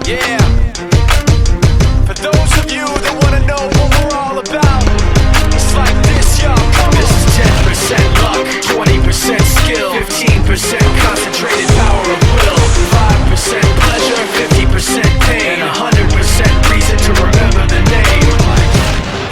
Yeah. For those of you that wanna know what we're all about, it's like this, y'all. This is 10% luck, 20% skill, 15% concentrated power of will, 5% pleasure, 50% pain, and 100% reason to remember the name.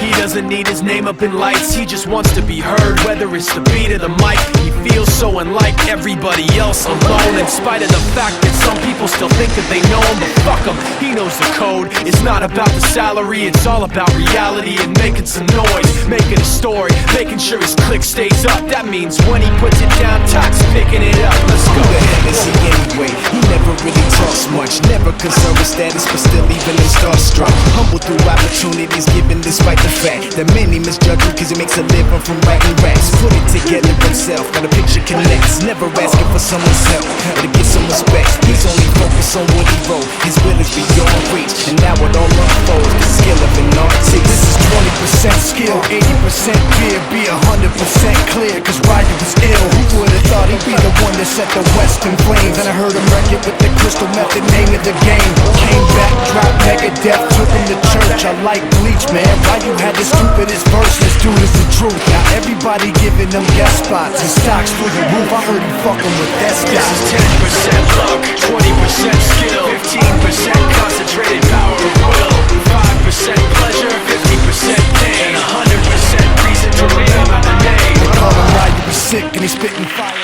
He doesn't need his name up in lights, he just wants to be heard, whether it's the beat or the mic. He feels so unlike everybody else, alone, in spite of the fact that some people still think that they know him. But fuck him, he knows the code. It's not about the salary, it's all about reality and making some noise, making a story, making sure his click stays up. That means when he puts it down, Tox picking it up. Let's go. Who the hell is he anyway? He never really talks much, never concerned with status, but still even him starstruck. Humble through opportunities given despite the fact that many misjudge him cause he makes a living from writing raps. Put it together himself, now the picture connects. Never asking for someone's help or to get some respect. He's only focused on what he wrote. His will is beyond reach, and now it all unfolds. The skill of an artist. This is 20% skill, 80% fear. Be 100% clear, cause Ryder was ill. Who would've thought he'd be the one that set the West in flames? And I heard him wreck it with the crystal method, name of the game. Came back, dropped Megadeth, took him to church. I like Bleach, man. Why you had the stupidest verse? This dude is the truth. Now everybody giving them guest spots. His stocks through the roof. I heard he fucking with that stuff. This is 10% luck, 20% skill, 15% concentrated power of will, 5% pleasure, 50% pain, and 100% reason to remember the name. They call him Ryder, he be sick and he spitting fire.